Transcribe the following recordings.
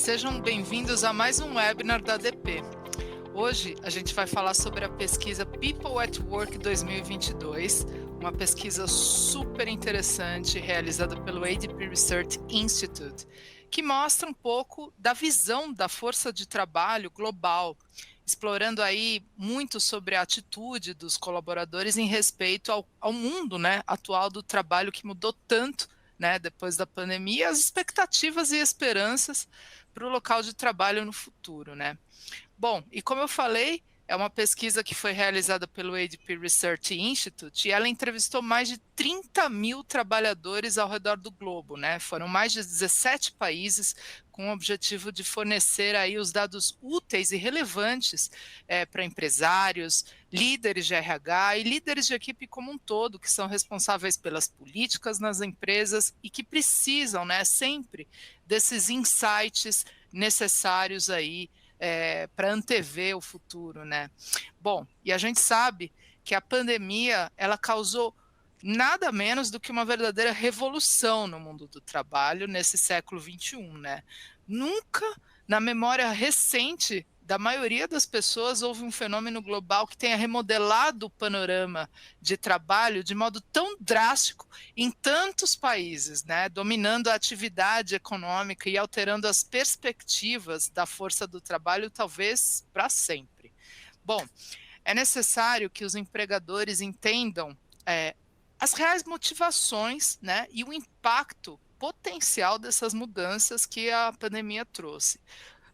sejam bem-vindos a mais um webinar da ADP. Hoje a gente vai falar sobre a pesquisa People at Work 2022, uma pesquisa super interessante realizada pelo ADP Research Institute, que mostra um pouco da visão da força de trabalho global, explorando aí muito sobre a atitude dos colaboradores em respeito ao mundo, atual do trabalho que mudou tanto, depois da pandemia, as expectativas e esperanças para o local de trabalho no futuro, Bom, e como eu falei, é uma pesquisa que foi realizada pelo ADP Research Institute e ela entrevistou mais de 30 mil trabalhadores ao redor do globo, Foram mais de 17 países com o objetivo de fornecer aí os dados úteis e relevantes para empresários, líderes de RH e líderes de equipe como um todo, que são responsáveis pelas políticas nas empresas e que precisam, sempre desses insights necessários aí para antever o futuro, Bom, e a gente sabe que a pandemia, ela causou nada menos do que uma verdadeira revolução no mundo do trabalho nesse século XXI, Nunca, na memória recente da maioria das pessoas, houve um fenômeno global que tenha remodelado o panorama de trabalho de modo tão drástico em tantos países, dominando a atividade econômica e alterando as perspectivas da força do trabalho, talvez para sempre. Bom, é necessário que os empregadores entendam as reais motivações, e o impacto potencial dessas mudanças que a pandemia trouxe,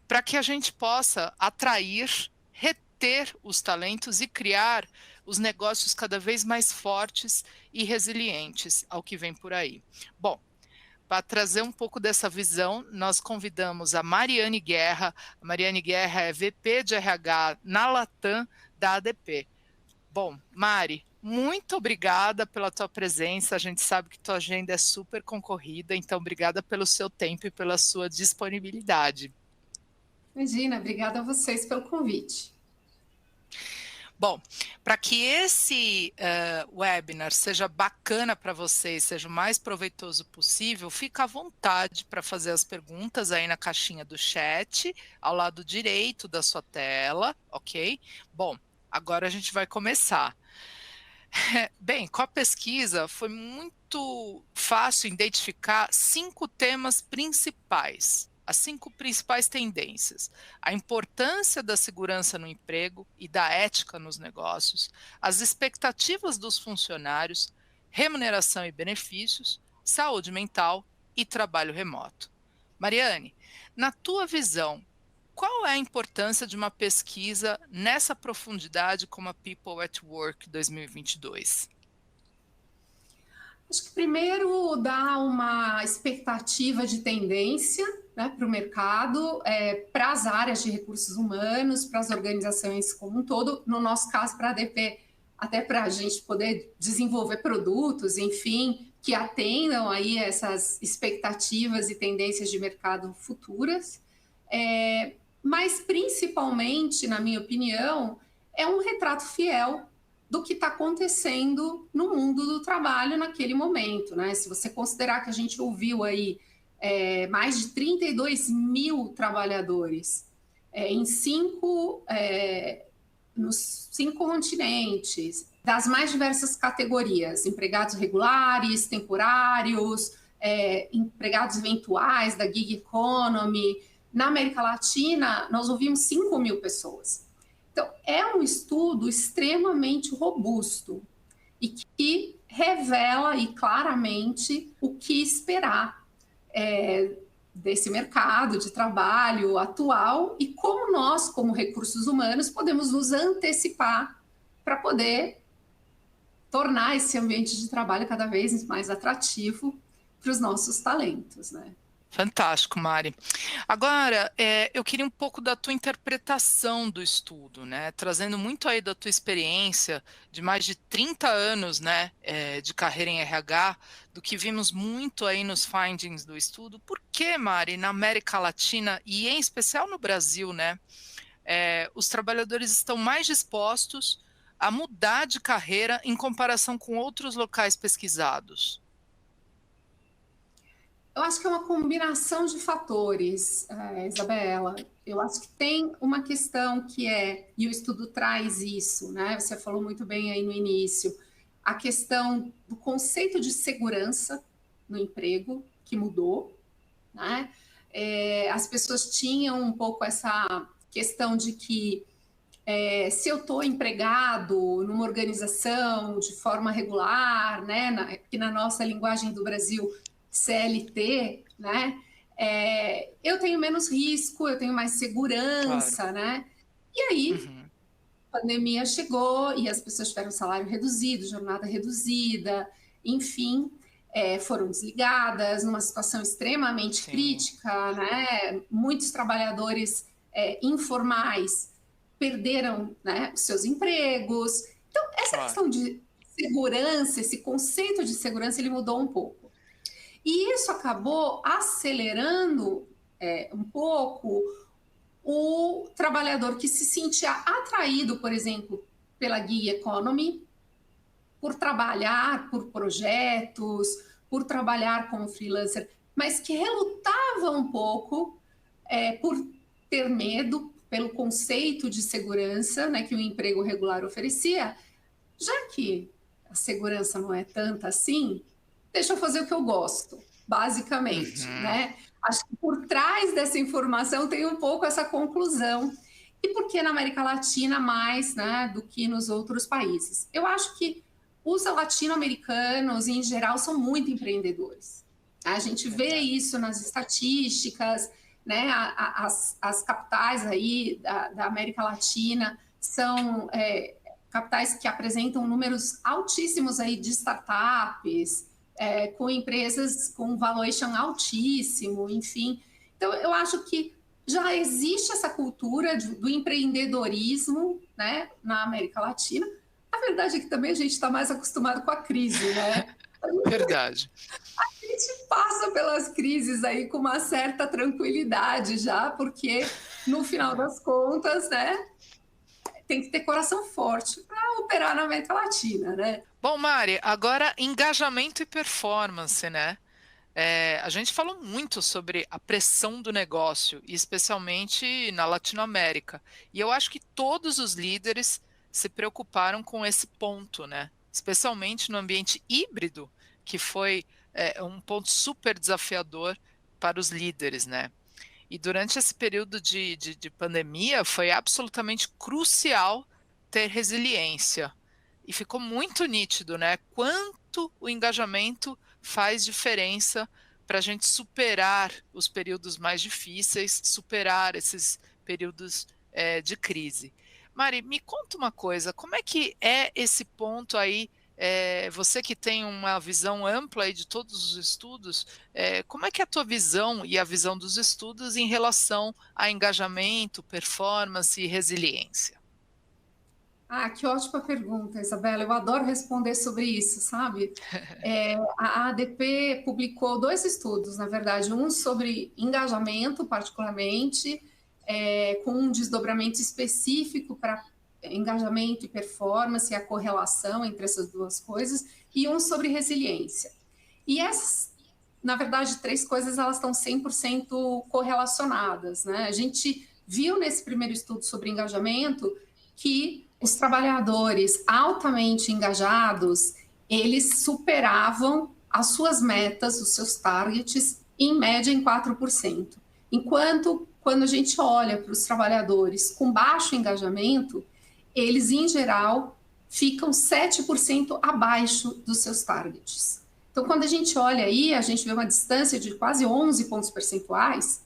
para que a gente possa atrair, reter os talentos e criar os negócios cada vez mais fortes e resilientes ao que vem por aí. Bom, para trazer um pouco dessa visão, nós convidamos a Mariane Guerra. A Mariane Guerra é VP de RH na Latam da ADP. Bom, Mari, muito obrigada pela tua presença. A gente sabe que tua agenda é super concorrida, então obrigada pelo seu tempo e pela sua disponibilidade. Imagina, obrigada a vocês pelo convite. Bom, para que esse webinar seja bacana para vocês, seja o mais proveitoso possível, fica à vontade para fazer as perguntas aí na caixinha do chat, ao lado direito da sua tela, ok? Bom, agora a gente vai começar. Bem, com a pesquisa foi muito fácil identificar 5 temas principais. As 5 principais tendências: a importância da segurança no emprego e da ética nos negócios, as expectativas dos funcionários, remuneração e benefícios, saúde mental e trabalho remoto. Mariane, na tua visão, qual é a importância de uma pesquisa nessa profundidade como a People at Work 2022? Acho que primeiro dá uma expectativa de tendência para o mercado, para as áreas de recursos humanos, para as organizações como um todo, no nosso caso para a ADP, até para a gente poder desenvolver produtos, enfim, que atendam aí essas expectativas e tendências de mercado futuras. Mas principalmente, na minha opinião, é um retrato fiel do que está acontecendo no mundo do trabalho naquele momento, Se você considerar que a gente ouviu aí mais de 32 mil trabalhadores nos 5 continentes, das mais diversas categorias, empregados regulares, temporários, empregados eventuais da gig economy. Na América Latina, nós ouvimos 5 mil pessoas. Então, é um estudo extremamente robusto e que revela e claramente o que esperar desse mercado de trabalho atual e como nós, como recursos humanos, podemos nos antecipar para poder tornar esse ambiente de trabalho cada vez mais atrativo para os nossos talentos, Fantástico, Mari. Agora, eu queria um pouco da tua interpretação do estudo, Trazendo muito aí da tua experiência de mais de 30 anos, de carreira em RH, do que vimos muito aí nos findings do estudo. Por que, Mari, na América Latina e em especial no Brasil, os trabalhadores estão mais dispostos a mudar de carreira em comparação com outros locais pesquisados? Eu acho que é uma combinação de fatores, Isabela. Eu acho que tem uma questão que e o estudo traz isso, né? Você falou muito bem aí no início, a questão do conceito de segurança no emprego, que mudou, né? As pessoas tinham um pouco essa questão de que se eu estou empregado numa organização de forma regular, né, que na nossa linguagem do Brasil, CLT, né, eu tenho menos risco, eu tenho mais segurança, Claro. né? E aí, Uhum. a pandemia chegou e as pessoas tiveram salário reduzido, jornada reduzida, enfim, foram desligadas numa situação extremamente Sim, crítica, né? Muitos trabalhadores informais perderam, né, os seus empregos. Então, essa claro. questão de segurança, esse conceito de segurança, ele mudou um pouco. E isso acabou acelerando um pouco o trabalhador que se sentia atraído, por exemplo, pela gig economy, por trabalhar por projetos, por trabalhar como freelancer, mas que relutava um pouco por ter medo pelo conceito de segurança, né, que o emprego regular oferecia, já que a segurança não é tanta assim, deixa eu fazer o que eu gosto, basicamente, Uhum. né? Acho que por trás dessa informação tem um pouco essa conclusão. E por que na América Latina mais, né, do que nos outros países? Eu acho que os latino-americanos, em geral, são muito empreendedores. A gente vê Verdade. isso nas estatísticas, né? As capitais aí da América Latina são capitais que apresentam números altíssimos aí de startups, com empresas com valuation altíssimo, enfim. Então, eu acho que já existe essa cultura do empreendedorismo, né, na América Latina. A verdade é que também a gente está mais acostumado com a crise, né? Verdade. A gente passa pelas crises aí com uma certa tranquilidade já, porque no final das contas, né, tem que ter coração forte para operar na América Latina, né? Bom, Mari, agora engajamento e performance, né? A gente falou muito sobre a pressão do negócio, e especialmente na Latinoamérica. E eu acho que todos os líderes se preocuparam com esse ponto, né? Especialmente no ambiente híbrido, que foi um ponto super desafiador para os líderes, né? E durante esse período de pandemia foi absolutamente crucial ter resiliência. E ficou muito nítido, né? Quanto o engajamento faz diferença para a gente superar os períodos mais difíceis, superar esses períodos de crise. Mari, me conta uma coisa, como é que é esse ponto aí? Você que tem uma visão ampla aí de todos os estudos, como é que é a tua visão e a visão dos estudos em relação a engajamento, performance e resiliência? Ah, que ótima pergunta, Isabela. Eu adoro responder sobre isso, sabe? A ADP publicou dois estudos, na verdade, um sobre engajamento, particularmente, com um desdobramento específico para engajamento e performance, e a correlação entre essas duas coisas, e um sobre resiliência. E essas, na verdade, três coisas, elas estão 100% correlacionadas, né? A gente viu nesse primeiro estudo sobre engajamento que os trabalhadores altamente engajados, eles superavam as suas metas, os seus targets, em média em 4%. Enquanto, quando a gente olha para os trabalhadores com baixo engajamento, eles, em geral, ficam 7% abaixo dos seus targets. Então, quando a gente olha aí, a gente vê uma distância de quase 11 pontos percentuais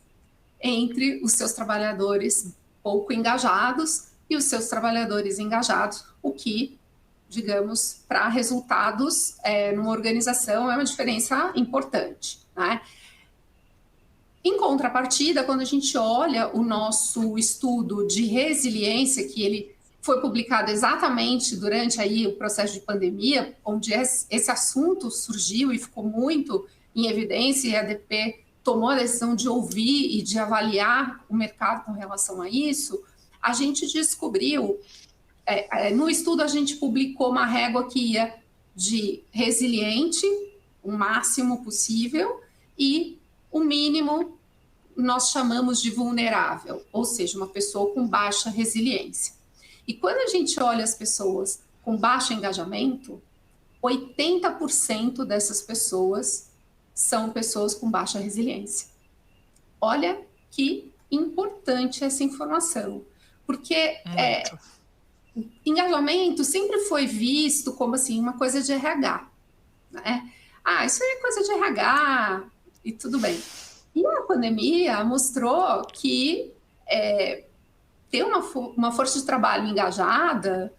entre os seus trabalhadores pouco engajados e os seus trabalhadores engajados, o que, digamos, para resultados numa organização é uma diferença importante, né? Em contrapartida, quando a gente olha o nosso estudo de resiliência, que ele foi publicado exatamente durante aí o processo de pandemia, onde esse assunto surgiu e ficou muito em evidência, e a ADP tomou a decisão de ouvir e de avaliar o mercado com relação a isso, a gente descobriu, no estudo a gente publicou uma régua que ia de resiliente, o máximo possível, e o mínimo nós chamamos de vulnerável, ou seja, uma pessoa com baixa resiliência. E quando a gente olha as pessoas com baixo engajamento, 80% dessas pessoas são pessoas com baixa resiliência. Olha que importante essa informação, porque engajamento sempre foi visto como assim uma coisa de RH, né? Ah, isso é coisa de RH e tudo bem. E a pandemia mostrou que ter uma força de trabalho engajada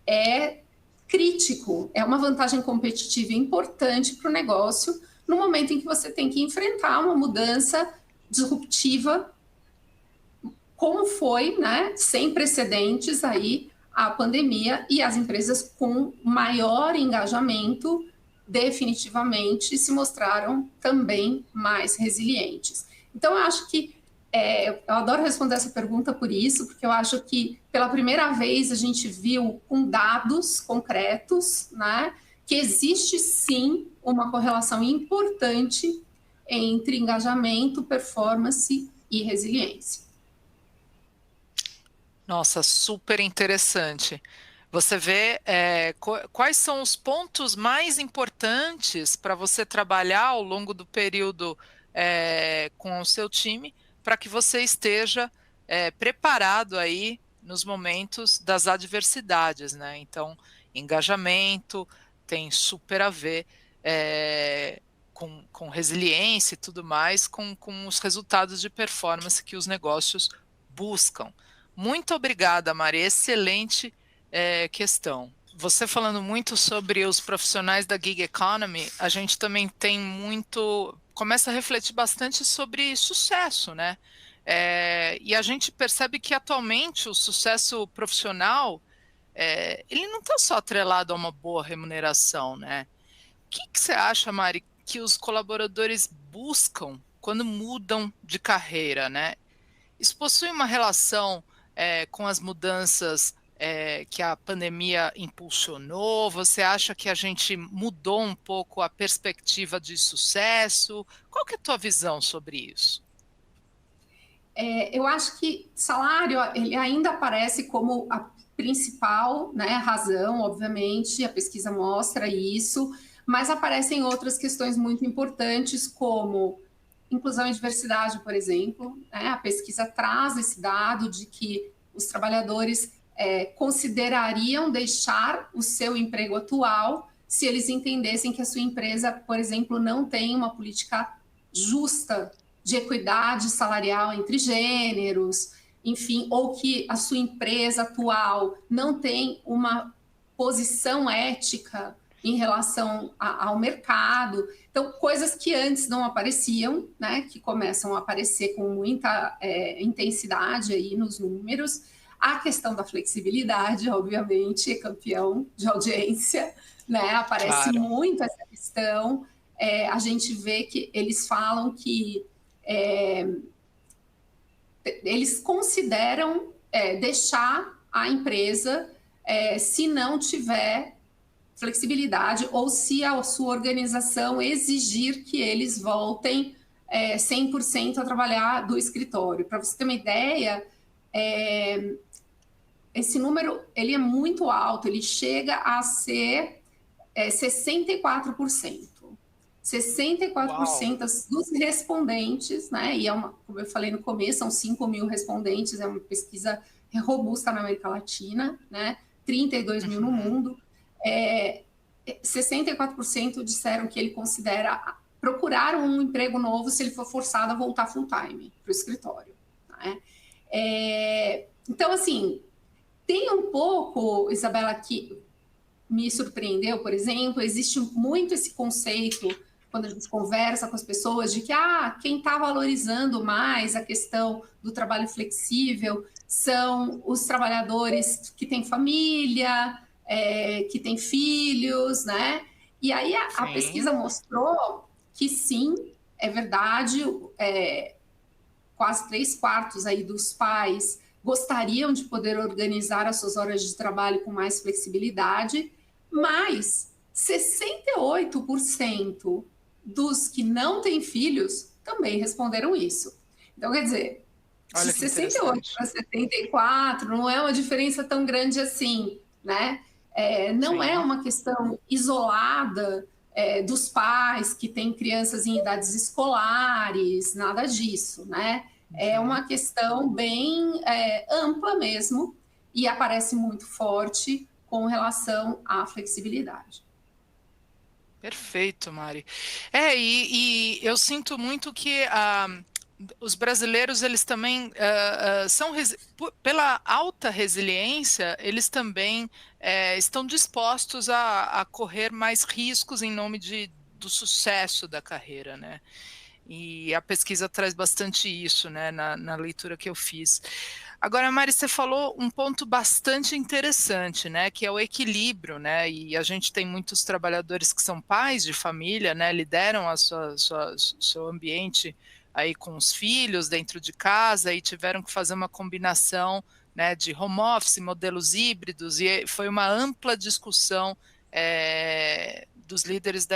é crítico, é uma vantagem competitiva importante para o negócio no momento em que você tem que enfrentar uma mudança disruptiva, como foi, né, sem precedentes aí a pandemia, e as empresas com maior engajamento definitivamente se mostraram também mais resilientes. Então, eu acho que eu adoro responder essa pergunta por isso, porque eu acho que pela primeira vez a gente viu com dados concretos, né, que existe sim uma correlação importante entre engajamento, performance e resiliência. Nossa, super interessante. Você vê quais são os pontos mais importantes para você trabalhar ao longo do período com o seu time, para que você esteja preparado aí nos momentos das adversidades, né? Então, engajamento tem super a ver com resiliência e tudo mais, com os resultados de performance que os negócios buscam. Muito obrigada, Mari. Excelente questão. Você falando muito sobre os profissionais da gig economy, a gente também tem começa a refletir bastante sobre sucesso, né? E a gente percebe que atualmente o sucesso profissional, ele não está só atrelado a uma boa remuneração, né? O que você acha, Mari, que os colaboradores buscam quando mudam de carreira, né? Isso possui uma relação com as mudanças que a pandemia impulsionou? Você acha que a gente mudou um pouco a perspectiva de sucesso? Qual que é a tua visão sobre isso? Eu acho que salário ele ainda aparece como a principal, né, razão, obviamente, a pesquisa mostra isso, mas aparecem outras questões muito importantes, como inclusão e diversidade, por exemplo, né? A pesquisa traz esse dado de que os trabalhadores considerariam deixar o seu emprego atual se eles entendessem que a sua empresa, por exemplo, não tem uma política justa de equidade salarial entre gêneros, enfim, ou que a sua empresa atual não tem uma posição ética em relação ao mercado. Então, coisas que antes não apareciam, né, que começam a aparecer com muita intensidade aí nos números. A questão da flexibilidade, obviamente, é campeão de audiência, né? Aparece muito essa questão. A gente vê que eles falam que eles consideram deixar a empresa se não tiver flexibilidade ou se a sua organização exigir que eles voltem 100% a trabalhar do escritório. Para você ter uma ideia, esse número ele é muito alto, ele chega a ser 64%. 64% dos respondentes, né? E como eu falei no começo, são 5 mil respondentes, é uma pesquisa robusta na América Latina, né? 32 mil no mundo. 64% disseram que ele considera procurar um emprego novo se ele for forçado a voltar full time para o escritório, né? Então, assim, tem um pouco, Isabela, que me surpreendeu, por exemplo, existe muito esse conceito, quando a gente conversa com as pessoas, de que quem está valorizando mais a questão do trabalho flexível são os trabalhadores que têm família, que têm filhos, né? E aí a pesquisa mostrou que sim, é verdade, quase 3/4 aí dos pais gostariam de poder organizar as suas horas de trabalho com mais flexibilidade, mas 68% dos que não têm filhos também responderam isso. Então, quer dizer, de Olha que 68 interessante. para 74 não é uma diferença tão grande assim, né? Não é Sim. uma questão isolada dos pais que têm crianças em idades escolares, nada disso, né? É Uhum. uma questão bem ampla mesmo e aparece muito forte com relação à flexibilidade. Perfeito, Mari. E eu sinto muito que os brasileiros, eles também pela alta resiliência, eles também estão dispostos a correr mais riscos em nome do sucesso da carreira, né? E a pesquisa traz bastante isso, né, na leitura que eu fiz. Agora, Mari, você falou um ponto bastante interessante, né, que é o equilíbrio, né, e a gente tem muitos trabalhadores que são pais de família, né, lideram seu ambiente aí com os filhos dentro de casa e tiveram que fazer uma combinação, né, de home office, modelos híbridos, e foi uma ampla discussão dos líderes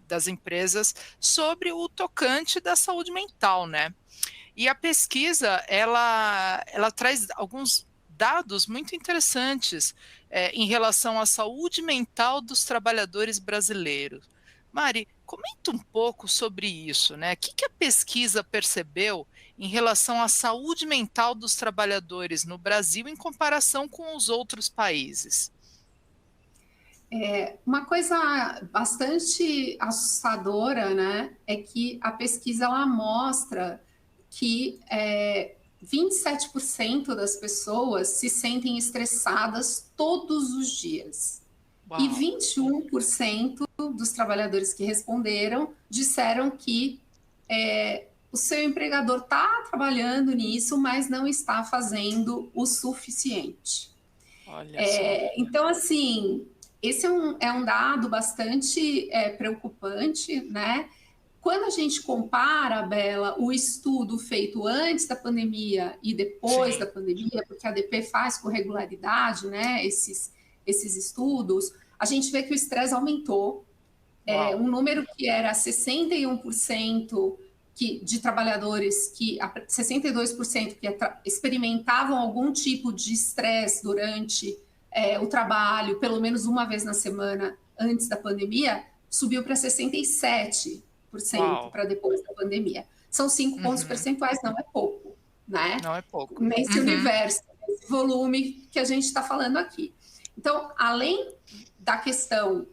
das empresas sobre o tocante da saúde mental, né? E a pesquisa, ela traz alguns dados muito interessantes em relação à saúde mental dos trabalhadores brasileiros. Mari, comenta um pouco sobre isso, né? O que a pesquisa percebeu em relação à saúde mental dos trabalhadores no Brasil em comparação com os outros países? Uma coisa bastante assustadora, né, é que a pesquisa ela mostra que 27% das pessoas se sentem estressadas todos os dias. E Uau! 21% dos trabalhadores que responderam disseram que o seu empregador está trabalhando nisso, mas não está fazendo o suficiente. Olha só. Então, assim, esse é um dado bastante preocupante, né? Quando a gente compara, Bela, o estudo feito antes da pandemia e depois da Sim. pandemia, porque a ADP faz com regularidade, né, esses estudos, a gente vê que o estresse aumentou. Uau. Um número que era 61% de trabalhadores, 62% que experimentavam algum tipo de estresse durante o trabalho, pelo menos uma vez na semana antes da pandemia, subiu para 67% Uau. para depois da pandemia. São 5 pontos Uhum. percentuais, não é pouco, né? Não é pouco. Nesse Uhum. universo, nesse volume que a gente está falando aqui. Então, além da questão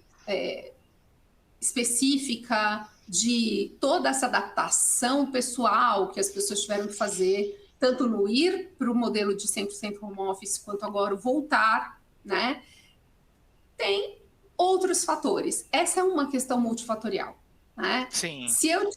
específica de toda essa adaptação pessoal que as pessoas tiveram que fazer, tanto no ir para o modelo de 100% home office, quanto agora o voltar, né? Tem outros fatores. Essa é uma questão multifatorial, né? Sim. Se eu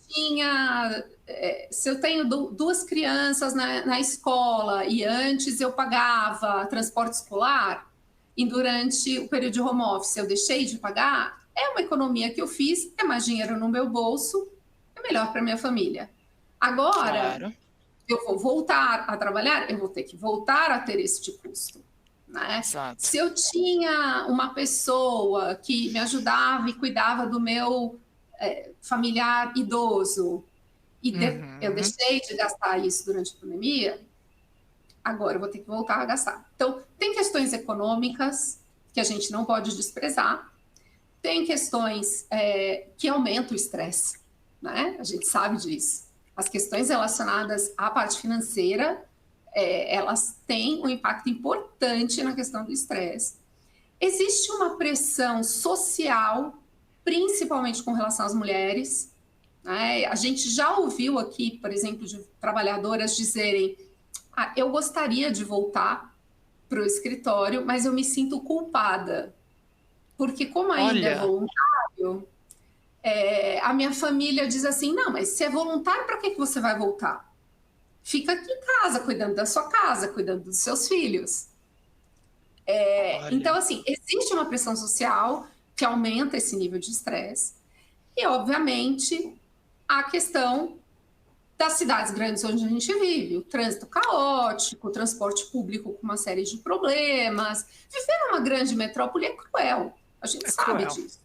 tenho duas crianças na escola e antes eu pagava transporte escolar e durante o período de home office eu deixei de pagar, é uma economia que eu fiz, é mais dinheiro no meu bolso, é melhor para minha família. Agora, Claro. eu vou voltar a trabalhar, eu vou ter que voltar a ter este custo, né? Exato. Se eu tinha uma pessoa que me ajudava e cuidava do meu familiar idoso e eu Uhum. deixei de gastar isso durante a pandemia, agora eu vou ter que voltar a gastar. Então, tem questões econômicas que a gente não pode desprezar, tem questões que aumentam o estresse, né? A gente sabe disso. As questões relacionadas à parte financeira, elas têm um impacto importante na questão do estresse. Existe uma pressão social, principalmente com relação às mulheres, né? A gente já ouviu aqui, por exemplo, de trabalhadoras dizerem: eu gostaria de voltar para o escritório, mas eu me sinto culpada, porque como ainda é Olha, voluntário, a minha família diz assim: não, mas se é voluntário, para que você vai voltar? Fica aqui em casa, cuidando da sua casa, cuidando dos seus filhos. Então, olha. assim, existe uma pressão social que aumenta esse nível de estresse e, obviamente, a questão das cidades grandes onde a gente vive, o trânsito caótico, o transporte público com uma série de problemas. Viver numa grande metrópole é cruel, a gente É sabe cruel. disso,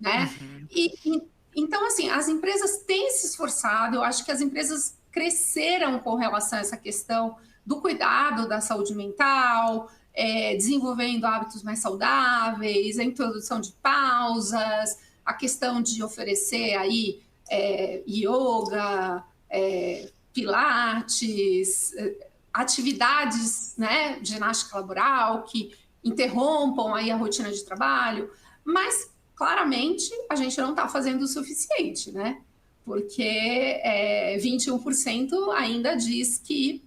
né? Uhum. E Então, assim, as empresas têm se esforçado, eu acho que as empresas cresceram com relação a essa questão do cuidado da saúde mental, desenvolvendo hábitos mais saudáveis, a introdução de pausas, a questão de oferecer aí yoga, pilates, atividades, né, ginástica laboral que interrompam aí a rotina de trabalho, mas claramente a gente não está fazendo o suficiente, né? Porque 21% ainda diz que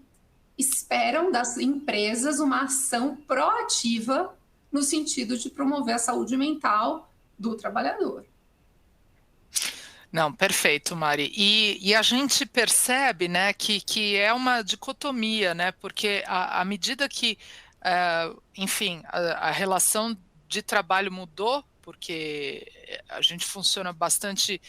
esperam das empresas uma ação proativa no sentido de promover a saúde mental do trabalhador. Não, perfeito, Mari. E a gente percebe, né, que é uma dicotomia, né, porque à medida que, enfim, a relação de trabalho mudou, porque a gente funcionou bastante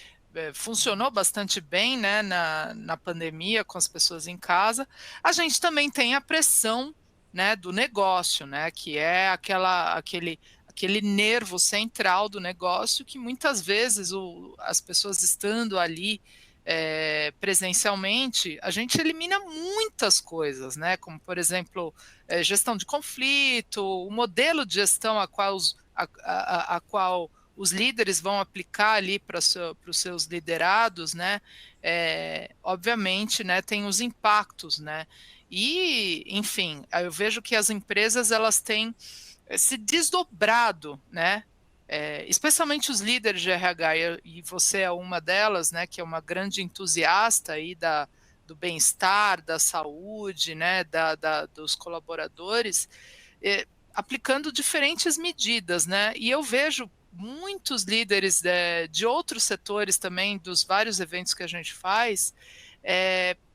bem, né, na pandemia, com as pessoas em casa, a gente também tem a pressão, né, do negócio, né, que é aquele nervo central do negócio que muitas vezes as pessoas estando ali presencialmente, a gente elimina muitas coisas, né? Como, por exemplo, gestão de conflito, o modelo de gestão a qual os líderes vão aplicar ali para os seus liderados, né? Obviamente, né, tem os impactos, né? E, enfim, eu vejo que as empresas elas têm se desdobrado, né? Especialmente os líderes de RH, e você é uma delas, né? Que é uma grande entusiasta aí do bem-estar, da saúde, né? Dos colaboradores, aplicando diferentes medidas, né? E eu vejo muitos líderes de outros setores também, dos vários eventos que a gente faz,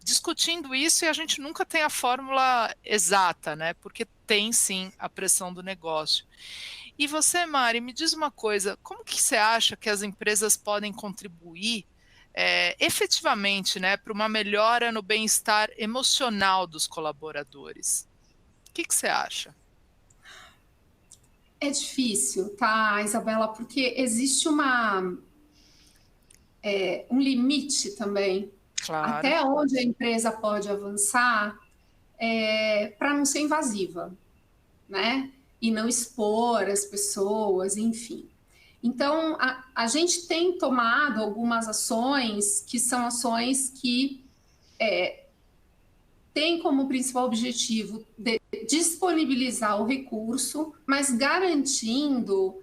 discutindo isso, e a gente nunca tem a fórmula exata, né? Porque tem sim a pressão do negócio. E você, Mari, me diz uma coisa, como que você acha que as empresas podem contribuir efetivamente, né, para uma melhora no bem-estar emocional dos colaboradores? O que você acha? É difícil, tá, Isabela, porque existe um limite também, Claro. até onde a empresa pode avançar para não ser invasiva, né? E não expor as pessoas, enfim. Então, a gente tem tomado algumas ações que são ações que têm como principal objetivo disponibilizar o recurso, mas garantindo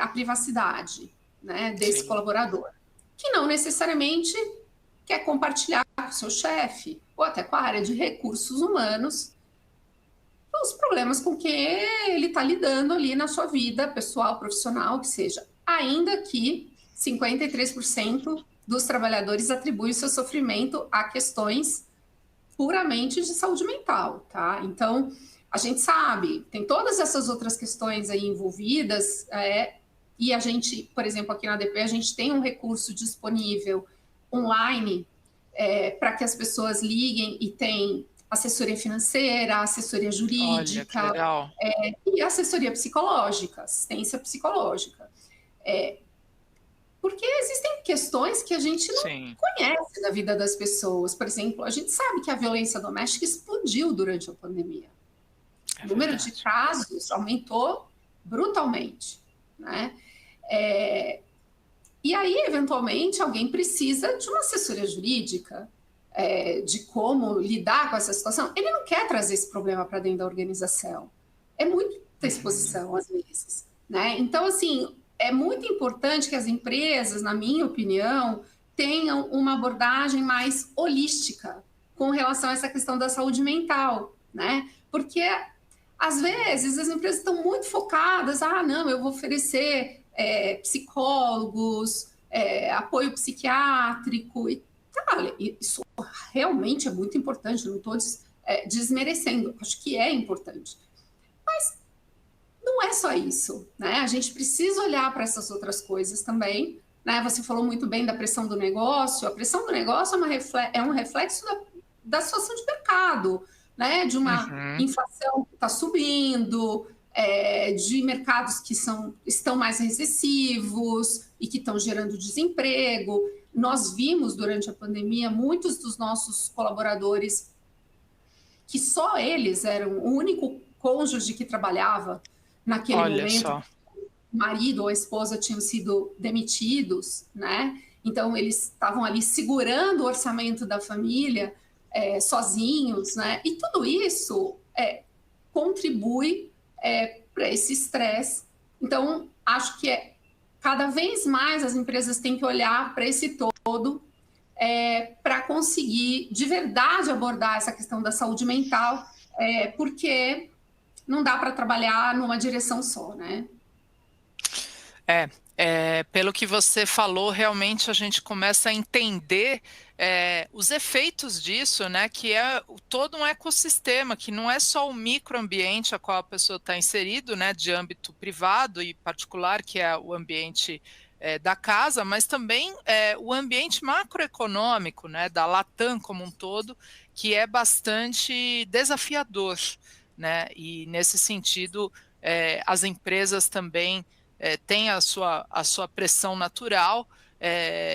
a privacidade, né, desse Sim. colaborador, que não necessariamente quer compartilhar com o seu chefe ou até com a área de recursos humanos os problemas com que ele está lidando ali na sua vida pessoal, profissional, que seja. Ainda que 53% dos trabalhadores atribuem o seu sofrimento a questões puramente de saúde mental, tá? Então, a gente sabe, tem todas essas outras questões aí envolvidas, e a gente, por exemplo, aqui na ADP, a gente tem um recurso disponível online para que as pessoas liguem e tem assessoria financeira, assessoria jurídica. Olha, que legal. E assessoria psicológica, assistência psicológica. Porque existem questões que a gente não Sim. conhece da vida das pessoas. Por exemplo, a gente sabe que a violência doméstica explodiu durante a pandemia. O número de casos aumentou brutalmente, né? E aí, eventualmente, alguém precisa de uma assessoria jurídica, de como lidar com essa situação. Ele não quer trazer esse problema para dentro da organização. É muita exposição, às vezes, né? Então, assim, é muito importante que as empresas, na minha opinião, tenham uma abordagem mais holística com relação a essa questão da saúde mental, né? Porque, às vezes, as empresas estão muito focadas, não, eu vou oferecer psicólogos, apoio psiquiátrico, e isso realmente é muito importante, não estou desmerecendo, acho que é importante. Mas não é só isso, né? A gente precisa olhar para essas outras coisas também, né? Você falou muito bem da pressão do negócio. A pressão do negócio é um reflexo da situação de mercado, né? De uma inflação que está subindo, de mercados que estão mais recessivos e que estão gerando desemprego. Nós vimos durante a pandemia muitos dos nossos colaboradores que só eles eram o único cônjuge que trabalhava naquele momento. Só. O marido ou a esposa tinham sido demitidos, né? Então eles estavam ali segurando o orçamento da família sozinhos, né? E tudo isso contribui para esse estresse. Então, acho que cada vez mais as empresas têm que olhar para esse todo para conseguir, de verdade, abordar essa questão da saúde mental, porque não dá para trabalhar numa direção só, né? Pelo que você falou, realmente a gente começa a entender os efeitos disso, né? Que é todo um ecossistema, que não é só o microambiente a qual a pessoa está inserido, né? De âmbito privado e particular, que é o ambiente da casa, mas também o ambiente macroeconômico, né? Da Latam como um todo, que é bastante desafiador, né? E nesse sentido, as empresas também tem a sua pressão natural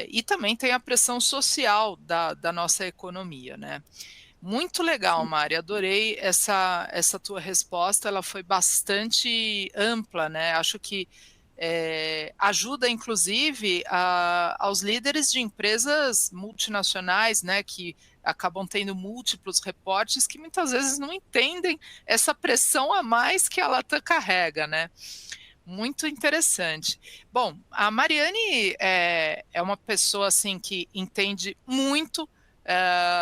e também tem a pressão social da nossa economia, né? Muito legal, Mari, adorei essa tua resposta, ela foi bastante ampla, né? Acho que ajuda, inclusive, aos líderes de empresas multinacionais, né, que acabam tendo múltiplos reportes que muitas vezes não entendem essa pressão a mais que a Latam carrega, né? Muito interessante. Bom, a Mariane é uma pessoa assim que entende muito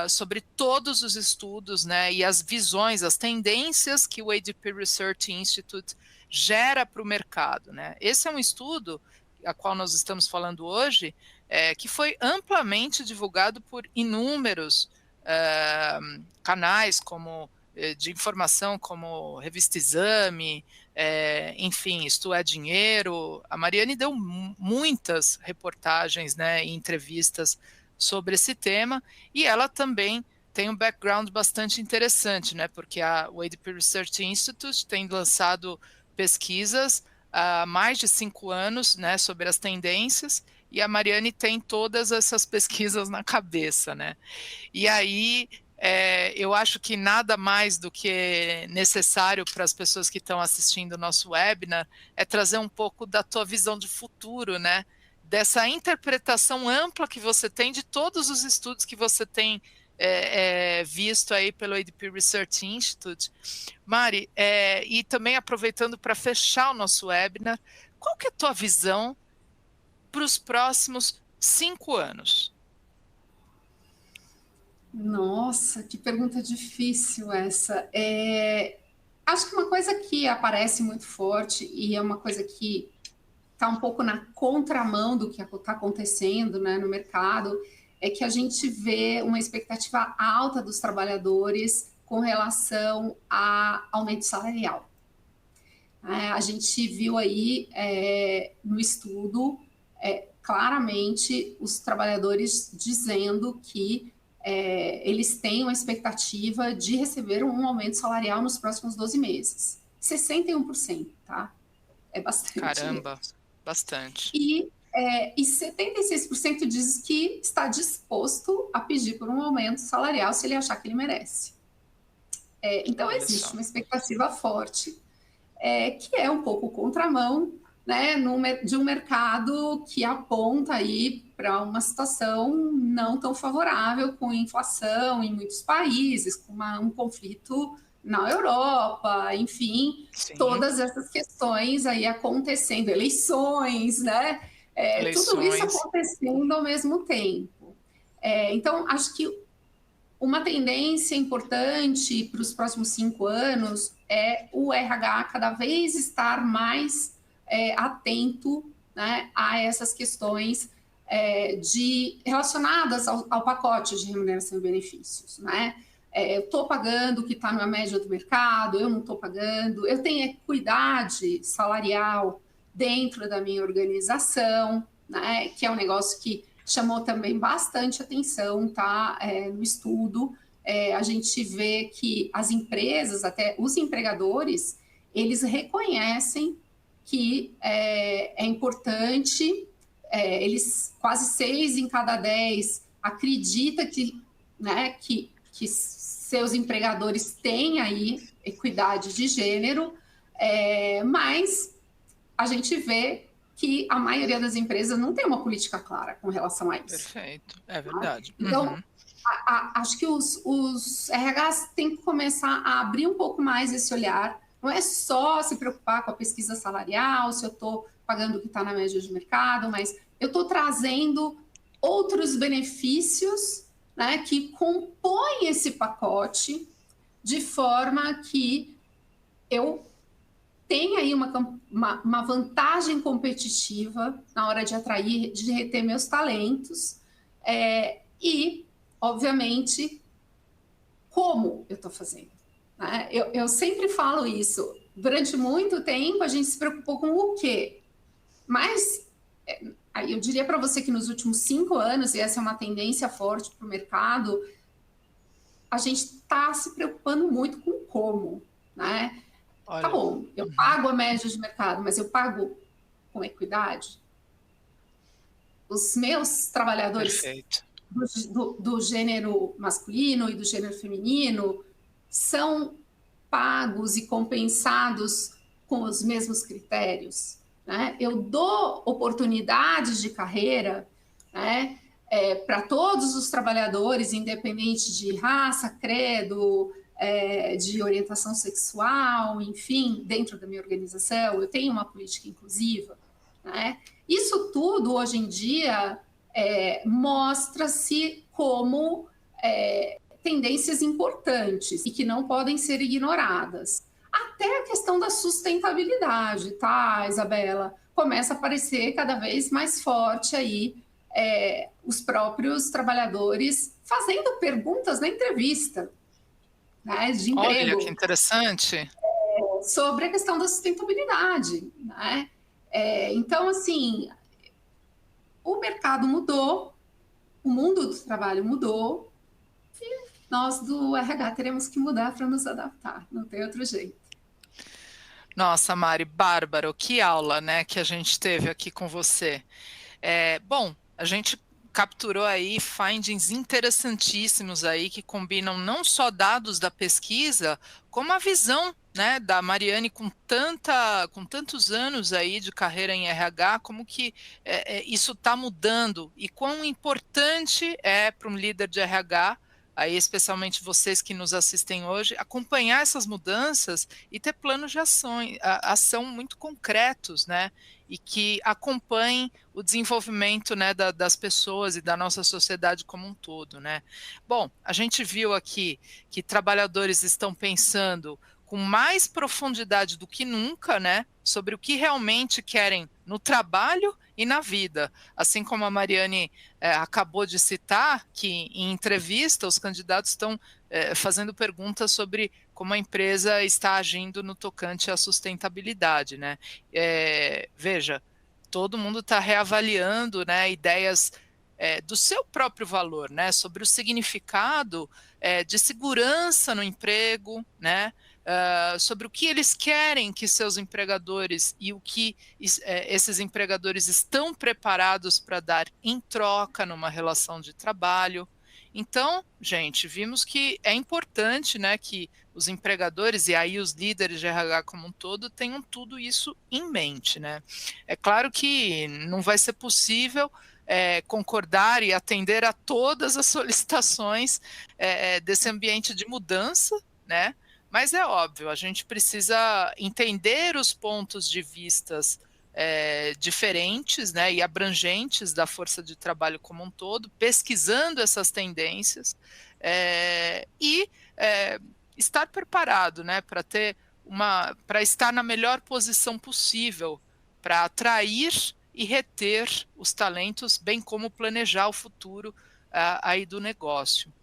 sobre todos os estudos, né, e as visões, as tendências que o ADP Research Institute gera para o mercado, né? Esse é um estudo a qual nós estamos falando hoje, que foi amplamente divulgado por inúmeros canais de informação, como Revista Exame, enfim, Isto é Dinheiro. A Mariane deu muitas reportagens, né, e entrevistas sobre esse tema, e ela também tem um background bastante interessante, né, porque o ADP Research Institute tem lançado pesquisas há mais de 5 anos, né, sobre as tendências, e a Mariane tem todas essas pesquisas na cabeça, né? E aí eu acho que nada mais do que necessário para as pessoas que estão assistindo o nosso webinar é trazer um pouco da tua visão de futuro, né? Dessa interpretação ampla que você tem de todos os estudos que você tem visto aí pelo ADP Research Institute. Mari, e também aproveitando para fechar o nosso webinar, qual que é a tua visão para os próximos 5 anos? Nossa, que pergunta difícil essa. Acho que uma coisa que aparece muito forte e é uma coisa que está um pouco na contramão do que está acontecendo, né, no mercado, é que a gente vê uma expectativa alta dos trabalhadores com relação a aumento salarial. A gente viu aí no estudo claramente os trabalhadores dizendo que eles têm uma expectativa de receber um aumento salarial nos próximos 12 meses. 61%, tá? É bastante. Caramba, bastante. E 76% diz que está disposto a pedir por um aumento salarial se ele achar que ele merece. Então, existe uma expectativa forte, que é um pouco contramão, né, de um mercado que aponta aí para uma situação não tão favorável, com inflação em muitos países, com um conflito na Europa, enfim, sim, todas essas questões aí acontecendo, eleições, né? Tudo isso acontecendo ao mesmo tempo. Então, acho que uma tendência importante para os próximos 5 anos é o RH cada vez estar mais atento, né, a essas questões relacionadas ao pacote de remuneração e benefícios, né? Eu estou pagando o que está na média do mercado, eu não estou pagando, eu tenho equidade salarial dentro da minha organização, né, que é um negócio que chamou também bastante atenção, tá, no estudo. A gente vê que as empresas, até os empregadores, eles reconhecem que é importante, eles quase 6 em cada 10 acredita que, né, que seus empregadores têm aí equidade de gênero, mas a gente vê que a maioria das empresas não tem uma política clara com relação a isso. Perfeito, é verdade. Então, acho que os RHs têm que começar a abrir um pouco mais esse olhar. Não é só se preocupar com a pesquisa salarial, se eu estou pagando o que está na média de mercado, mas eu estou trazendo outros benefícios, né, que compõem esse pacote de forma que eu tenha aí uma vantagem competitiva na hora de atrair, de reter meus talentos, e, obviamente, como eu estou fazendo. Né? Eu sempre falo isso. Durante muito tempo, a gente se preocupou com o quê? Mas eu diria para você que nos últimos 5 anos, e essa é uma tendência forte para o mercado, a gente está se preocupando muito com como. Né? Olha, tá bom, eu pago a média de mercado, mas eu pago com equidade? Os meus trabalhadores do gênero masculino e do gênero feminino são pagos e compensados com os mesmos critérios? Né? Eu dou oportunidades de carreira, né, para todos os trabalhadores, independente de raça, credo, de orientação sexual, enfim, dentro da minha organização, eu tenho uma política inclusiva. Né? Isso tudo, hoje em dia, mostra-se como tendências importantes e que não podem ser ignoradas. Até a questão da sustentabilidade, tá, Isabela? Começa a aparecer cada vez mais forte aí os próprios trabalhadores fazendo perguntas na entrevista, né, de emprego. Olha, que interessante. Sobre a questão da sustentabilidade. Né? Então, assim, o mercado mudou, o mundo do trabalho mudou, e nós do RH teremos que mudar para nos adaptar, não tem outro jeito. Nossa, Mari, bárbaro, que aula, né, que a gente teve aqui com você. Bom, a gente capturou aí findings interessantíssimos aí que combinam não só dados da pesquisa, como a visão, né, da Mariane com tantos anos aí de carreira em RH, como que isso está mudando e quão importante é para um líder de RH, aí especialmente vocês que nos assistem hoje, acompanhar essas mudanças e ter planos de ação muito concretos, né, e que acompanhem o desenvolvimento, né, das pessoas e da nossa sociedade como um todo, né. Bom, a gente viu aqui que trabalhadores estão pensando com mais profundidade do que nunca, né, sobre o que realmente querem no trabalho e na vida. Assim como a Mariane acabou de citar, que em entrevista os candidatos estão fazendo perguntas sobre como a empresa está agindo no tocante à sustentabilidade, né? Veja, todo mundo está reavaliando, né, ideias do seu próprio valor, né, sobre o significado de segurança no emprego, né, sobre o que eles querem que seus empregadores e o que esses empregadores estão preparados para dar em troca numa relação de trabalho. Então, gente, vimos que é importante, né, que os empregadores e aí os líderes de RH como um todo tenham tudo isso em mente, né? É claro que não vai ser possível concordar e atender a todas as solicitações desse ambiente de mudança, né? Mas é óbvio, a gente precisa entender os pontos de vistas diferentes, né, e abrangentes da força de trabalho como um todo, pesquisando essas tendências e estar preparado, né, para estar na melhor posição possível para atrair e reter os talentos, bem como planejar o futuro aí do negócio.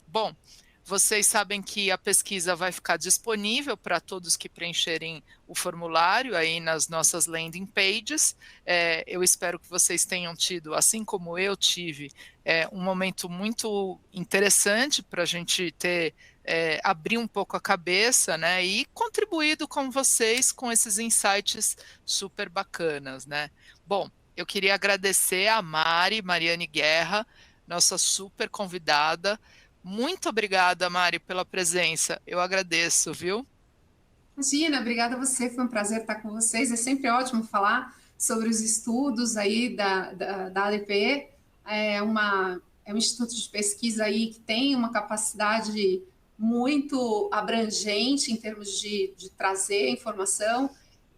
Bom, vocês sabem que a pesquisa vai ficar disponível para todos que preencherem o formulário aí nas nossas landing pages. Eu espero que vocês tenham tido, assim como eu tive, um momento muito interessante para a gente ter abrir um pouco a cabeça, né, e contribuído com vocês com esses insights super bacanas, né? Bom, eu queria agradecer a Mariane Guerra, nossa super convidada. Muito obrigada, Mari, pela presença. Eu agradeço, viu? Imagina, obrigada a você, foi um prazer estar com vocês. É sempre ótimo falar sobre os estudos aí da ADP. É um instituto de pesquisa aí que tem uma capacidade muito abrangente em termos de trazer informação,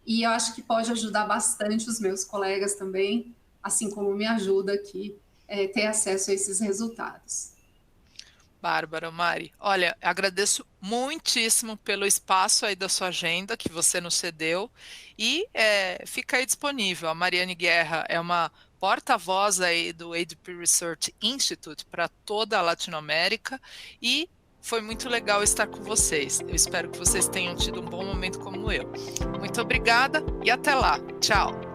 e eu acho que pode ajudar bastante os meus colegas também, assim como me ajuda aqui ter acesso a esses resultados. Bárbara, Mari, olha, agradeço muitíssimo pelo espaço aí da sua agenda que você nos cedeu e fica aí disponível. A Mariane Guerra é uma porta-voz aí do ADP Research Institute para toda a Latinoamérica e foi muito legal estar com vocês. Eu espero que vocês tenham tido um bom momento como eu. Muito obrigada e até lá. Tchau.